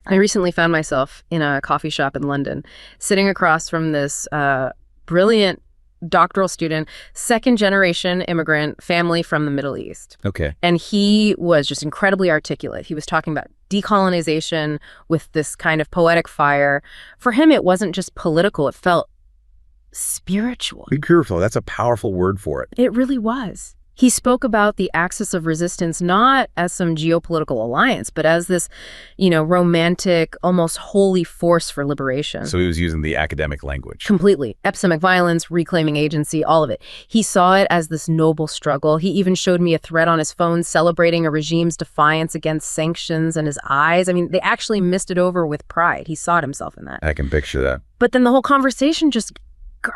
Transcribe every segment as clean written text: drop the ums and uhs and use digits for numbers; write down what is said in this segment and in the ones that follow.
I recently found myself in a coffee shop in London, sitting across from this brilliant doctoral student, second-generation immigrant family from the Middle East. Okay. And he was just incredibly articulate. He was talking about decolonization with this kind of poetic fire. For him, it wasn't just political. It felt spiritual. Spiritual. That's a powerful word for it. It really was. He spoke about the axis of resistance not as some geopolitical alliance, but as this, romantic, almost holy force for liberation. So he was using the academic language. Completely. Epistemic violence, reclaiming agency, all of it. He saw it as this noble struggle. He even showed me a thread on his phone celebrating a regime's defiance against sanctions, and his eyes, they actually missed it over with pride. He saw himself in that. I can picture that. But then the whole conversation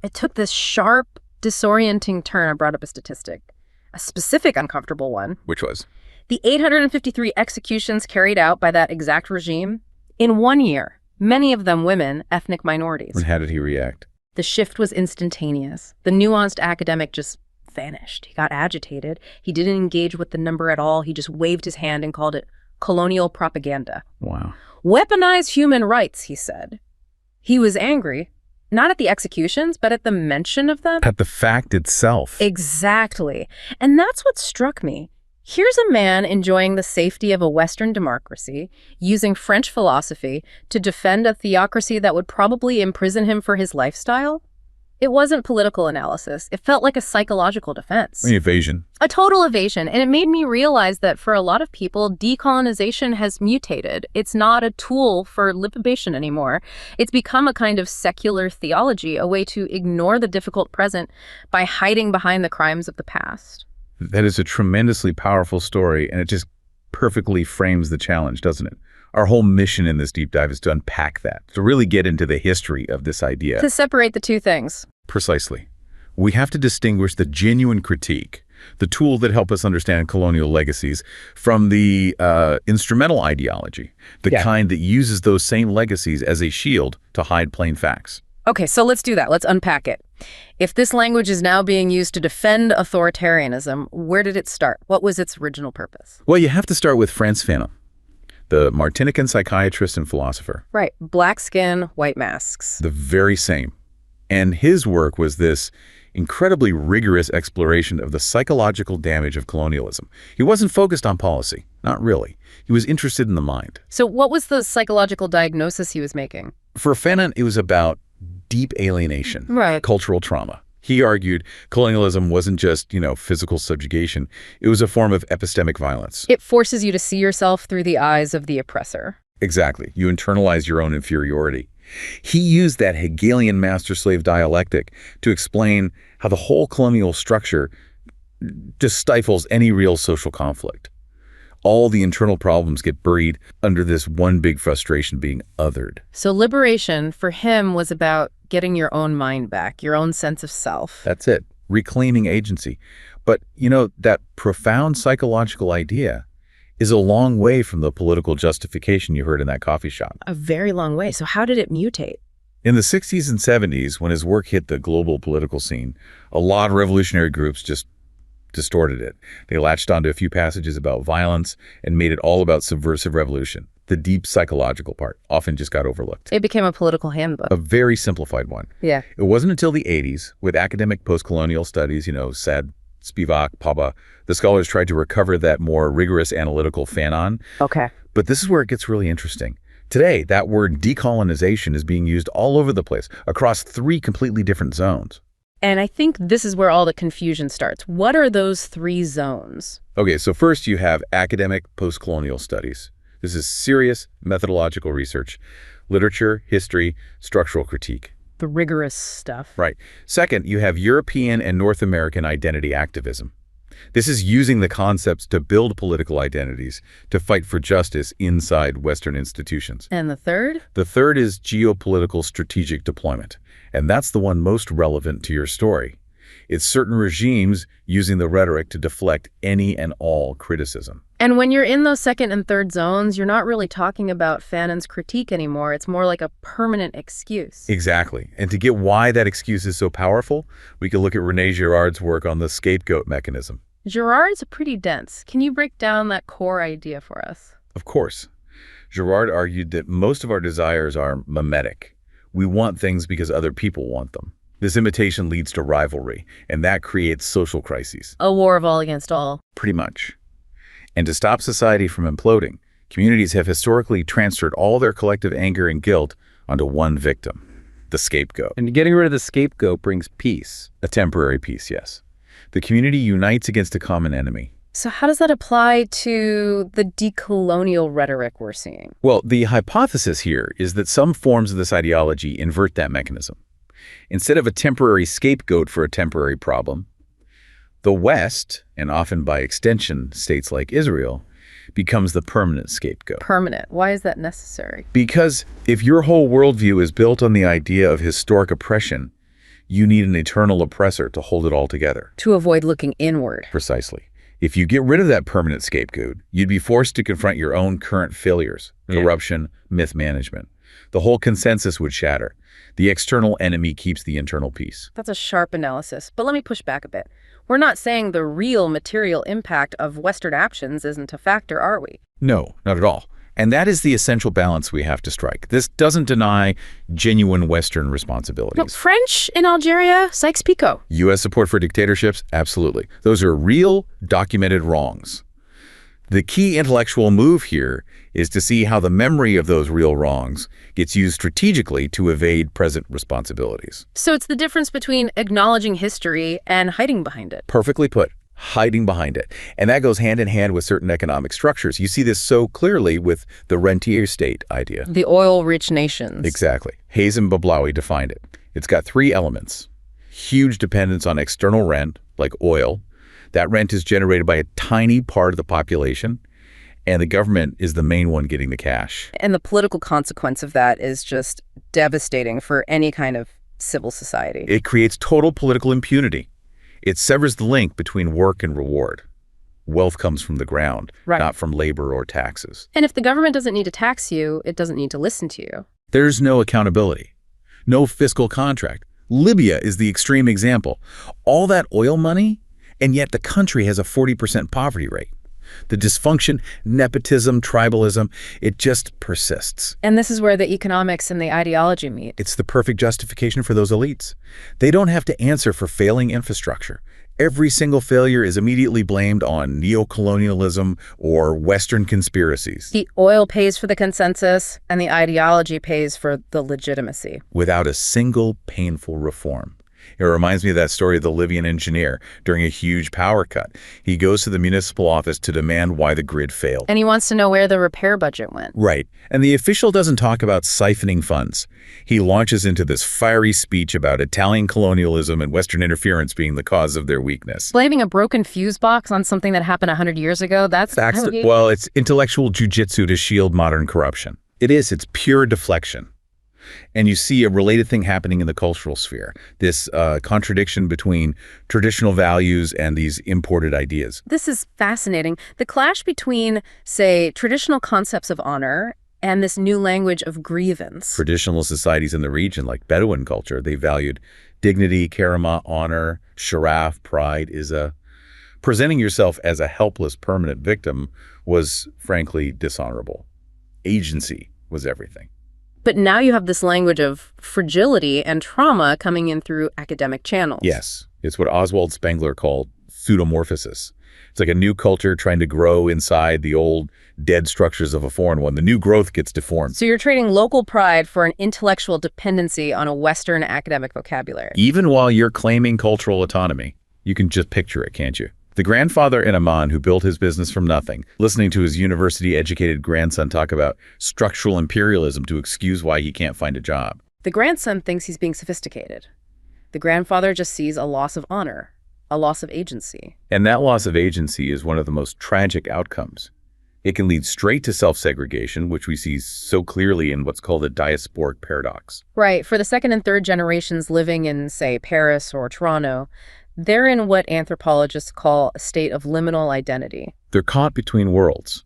it took this sharp, disorienting turn. I brought up a statistic. A specific uncomfortable one. Which was? The 853 executions carried out by that exact regime in 1 year, many of them women, ethnic minorities. And how did he react? The shift was instantaneous. The nuanced academic just vanished. He got agitated. He didn't engage with the number at all. He just waved his hand and called it colonial propaganda. Wow. Weaponize human rights, he said. He was angry. Not at the executions, but at the mention of them. At the fact itself. Exactly. And that's what struck me. Here's a man enjoying the safety of a Western democracy, using French philosophy to defend a theocracy that would probably imprison him for his lifestyle. It wasn't political analysis. It felt like a psychological defense. Evasion. A total evasion. And it made me realize that for a lot of people, decolonization has mutated. It's not a tool for liberation anymore. It's become a kind of secular theology, a way to ignore the difficult present by hiding behind the crimes of the past. That is a tremendously powerful story, and it just perfectly frames the challenge, doesn't it? Our whole mission in this deep dive is to unpack that, to really get into the history of this idea. To separate the two things. Precisely. We have to distinguish the genuine critique, the tool that help us understand colonial legacies, from the instrumental ideology, the kind that uses those same legacies as a shield to hide plain facts. Okay, so let's do that. Let's unpack it. If this language is now being used to defend authoritarianism, where did it start? What was its original purpose? Well, you have to start with Frantz Fanon, the Martinican psychiatrist and philosopher. Right. Black skin, white masks. The very same. And his work was this incredibly rigorous exploration of the psychological damage of colonialism. He wasn't focused on policy. Not really. He was interested in the mind. So what was the psychological diagnosis he was making? For Fanon, it was about deep alienation, cultural trauma. He argued colonialism wasn't just, physical subjugation. It was a form of epistemic violence. It forces you to see yourself through the eyes of the oppressor. Exactly. You internalize your own inferiority. He used that Hegelian master-slave dialectic to explain how the whole colonial structure just stifles any real social conflict. All the internal problems get buried under this one big frustration, being othered. So liberation for him was about getting your own mind back, your own sense of self. That's it. Reclaiming agency. But, that profound psychological idea is a long way from the political justification you heard in that coffee shop. A very long way. So how did it mutate? In the 60s and 70s, when his work hit the global political scene, a lot of revolutionary groups just distorted it. They latched onto a few passages about violence and made it all about subversive revolution. The deep psychological part often just got overlooked. It became a political handbook. A very simplified one. Yeah. It wasn't until the 80s, with academic post-colonial studies, Sad, Spivak, Paba, the scholars tried to recover that more rigorous analytical Fanon. Okay. But this is where it gets really interesting. Today, that word decolonization is being used all over the place, across 3 completely different zones. And I think this is where all the confusion starts. What are those 3 zones? Okay, so first you have academic post-colonial studies. This is serious methodological research, literature, history, structural critique. The rigorous stuff. Right. Second, you have European and North American identity activism. This is using the concepts to build political identities, to fight for justice inside Western institutions. And the third? The third is geopolitical strategic deployment. And that's the one most relevant to your story. It's certain regimes using the rhetoric to deflect any and all criticism. And when you're in those second and third zones, you're not really talking about Fanon's critique anymore. It's more like a permanent excuse. Exactly. And to get why that excuse is so powerful, we can look at René Girard's work on the Scapegoat Mechanism. Girard's pretty dense. Can you break down that core idea for us? Of course. Girard argued that most of our desires are mimetic. We want things because other people want them. This imitation leads to rivalry, and that creates social crises. A war of all against all. Pretty much. And to stop society from imploding, communities have historically transferred all their collective anger and guilt onto one victim, the scapegoat. And getting rid of the scapegoat brings peace. A temporary peace, yes. The community unites against a common enemy. So how does that apply to the decolonial rhetoric we're seeing? Well, the hypothesis here is that some forms of this ideology invert that mechanism. Instead of a temporary scapegoat for a temporary problem, the West, and often by extension states like Israel, becomes the permanent scapegoat. Permanent. Why is that necessary? Because if your whole worldview is built on the idea of historic oppression, you need an eternal oppressor to hold it all together. To avoid looking inward. Precisely. If you get rid of that permanent scapegoat, you'd be forced to confront your own current failures, corruption, mismanagement. The whole consensus would shatter. The external enemy keeps the internal peace. That's a sharp analysis, but let me push back a bit. We're not saying the real material impact of Western actions isn't a factor, are we? No, not at all. And that is the essential balance we have to strike. This doesn't deny genuine Western responsibilities. No, French in Algeria, Sykes-Picot. U.S. support for dictatorships? Absolutely. Those are real, documented wrongs. The key intellectual move here is to see how the memory of those real wrongs gets used strategically to evade present responsibilities. So it's the difference between acknowledging history and hiding behind it. Perfectly put. Hiding behind it. And that goes hand in hand with certain economic structures. You see this so clearly with the rentier state idea. The oil-rich nations. Exactly. Hayes and Bablawi defined it. It's got three elements. Huge dependence on external rent, like oil. That rent is generated by a tiny part of the population, and the government is the main one getting the cash. And the political consequence of that is just devastating for any kind of civil society. It creates total political impunity. It severs the link between work and reward. Wealth comes from the ground, not from labor or taxes. And if the government doesn't need to tax you, it doesn't need to listen to you. There's no accountability, no fiscal contract. Libya is the extreme example. All that oil money, and yet the country has a 40% poverty rate. The dysfunction, nepotism, tribalism, it just persists. And this is where the economics and the ideology meet. It's the perfect justification for those elites. They don't have to answer for failing infrastructure. Every single failure is immediately blamed on neocolonialism or Western conspiracies. The oil pays for the consensus, and the ideology pays for the legitimacy. Without a single painful reform. It reminds me of that story of the Libyan engineer during a huge power cut. He goes to the municipal office to demand why the grid failed. And he wants to know where the repair budget went. Right. And the official doesn't talk about siphoning funds. He launches into this fiery speech about Italian colonialism and Western interference being the cause of their weakness. Blaming a broken fuse box on something that happened 100 years ago, well, it's intellectual jujitsu to shield modern corruption. It's pure deflection. And you see a related thing happening in the cultural sphere, this contradiction between traditional values and these imported ideas. This is fascinating. The clash between, say, traditional concepts of honor and this new language of grievance. Traditional societies in the region, like Bedouin culture, they valued dignity, karama, honor, sharaf, pride. Presenting yourself as a helpless permanent victim was, frankly, dishonorable. Agency was everything. But now you have this language of fragility and trauma coming in through academic channels. Yes. It's what Oswald Spengler called pseudomorphosis. It's like a new culture trying to grow inside the old dead structures of a foreign one. The new growth gets deformed. So you're trading local pride for an intellectual dependency on a Western academic vocabulary. Even while you're claiming cultural autonomy, you can just picture it, can't you? The grandfather in Amman who built his business from nothing, listening to his university-educated grandson talk about structural imperialism to excuse why he can't find a job. The grandson thinks he's being sophisticated. The grandfather just sees a loss of honor, a loss of agency. And that loss of agency is one of the most tragic outcomes. It can lead straight to self-segregation, which we see so clearly in what's called the diasporic paradox. Right. For the second and third generations living in, say, Paris or Toronto, they're in what anthropologists call a state of liminal identity. They're caught between worlds.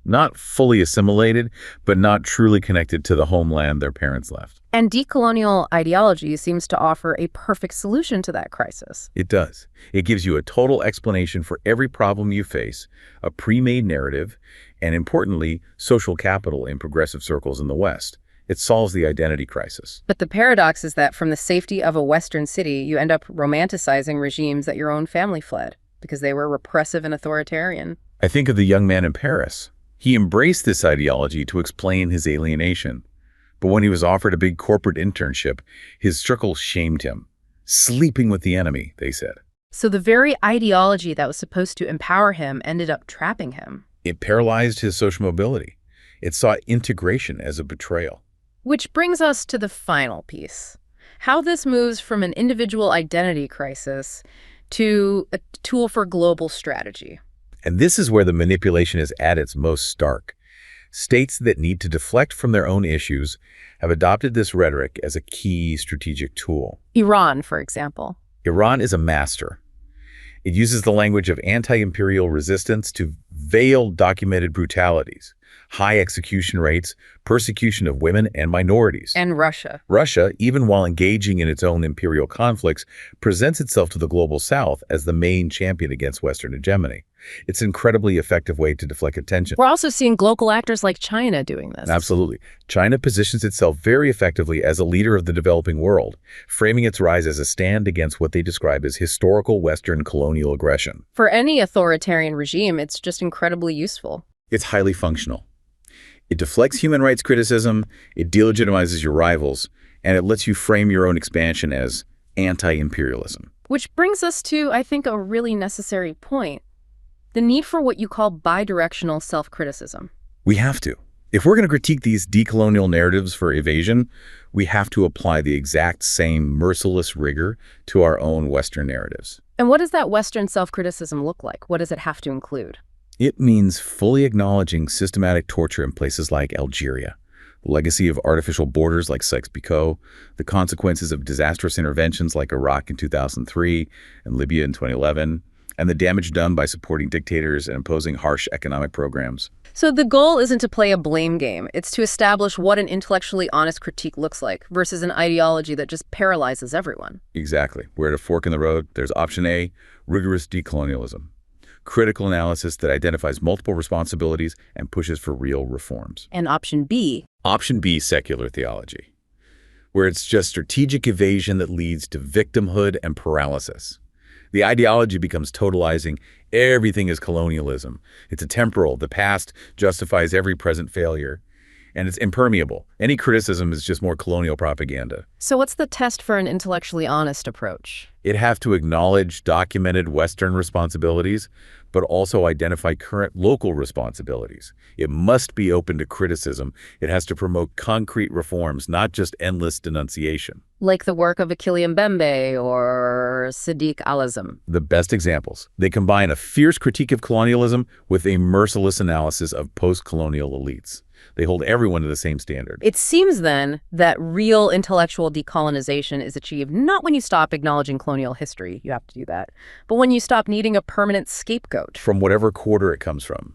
Not fully assimilated, but not truly connected to the homeland their parents left. And decolonial ideology seems to offer a perfect solution to that crisis. It does. It gives you a total explanation for every problem you face, a pre-made narrative, and importantly, social capital in progressive circles in the West. It solves the identity crisis. But the paradox is that from the safety of a Western city, you end up romanticizing regimes that your own family fled because they were repressive and authoritarian. I think of the young man in Paris. He embraced this ideology to explain his alienation. But when he was offered a big corporate internship, his struggle shamed him. Sleeping with the enemy, they said. So the very ideology that was supposed to empower him ended up trapping him. It paralyzed his social mobility. It saw integration as a betrayal. Which brings us to the final piece. How this moves from an individual identity crisis to a tool for global strategy. And this is where the manipulation is at its most stark. States that need to deflect from their own issues have adopted this rhetoric as a key strategic tool. Iran, for example. Iran is a master. It uses the language of anti-imperial resistance to veil documented brutalities, high execution rates, persecution of women and minorities. And Russia. Russia, even while engaging in its own imperial conflicts, presents itself to the global South as the main champion against Western hegemony. It's an incredibly effective way to deflect attention. We're also seeing global actors like China doing this. Absolutely. China positions itself very effectively as a leader of the developing world, framing its rise as a stand against what they describe as historical Western colonial aggression. For any authoritarian regime, it's just incredibly useful. It's highly functional. It deflects human rights criticism, it delegitimizes your rivals, and it lets you frame your own expansion as anti-imperialism. Which brings us to, I think, a really necessary point. The need for what you call bidirectional self-criticism. We have to. If we're going to critique these decolonial narratives for evasion, we have to apply the exact same merciless rigor to our own Western narratives. And what does that Western self-criticism look like? What does it have to include? It means fully acknowledging systematic torture in places like Algeria, the legacy of artificial borders like Sykes-Picot, the consequences of disastrous interventions like Iraq in 2003 and Libya in 2011, and the damage done by supporting dictators and imposing harsh economic programs. So the goal isn't to play a blame game. It's to establish what an intellectually honest critique looks like versus an ideology that just paralyzes everyone. Exactly. We're at a fork in the road. There's option A, rigorous decolonialism. Critical analysis that identifies multiple responsibilities and pushes for real reforms. And option B? Option B, secular theology, where it's just strategic evasion that leads to victimhood and paralysis. The ideology becomes totalizing. Everything is colonialism. It's atemporal. The past justifies every present failure. And it's impermeable. Any criticism is just more colonial propaganda. So what's the test for an intellectually honest approach? It has to acknowledge documented Western responsibilities, but also identify current local responsibilities. It must be open to criticism. It has to promote concrete reforms, not just endless denunciation. Like the work of Akili Mbembe or Sadiq Al-Azam. The best examples. They combine a fierce critique of colonialism with a merciless analysis of post-colonial elites. They hold everyone to the same standard. It seems then that real intellectual decolonization is achieved not when you stop acknowledging colonial history, you have to do that, but when you stop needing a permanent scapegoat. From whatever quarter it comes from.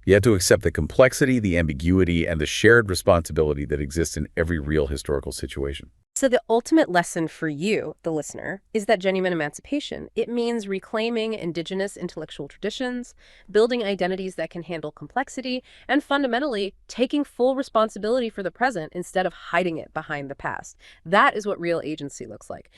You have to accept the complexity, the ambiguity, and the shared responsibility that exists in every real historical situation. So the ultimate lesson for you, the listener, is that genuine emancipation. It means reclaiming indigenous intellectual traditions, building identities that can handle complexity, and fundamentally taking full responsibility for the present instead of hiding it behind the past. That is what real agency looks like.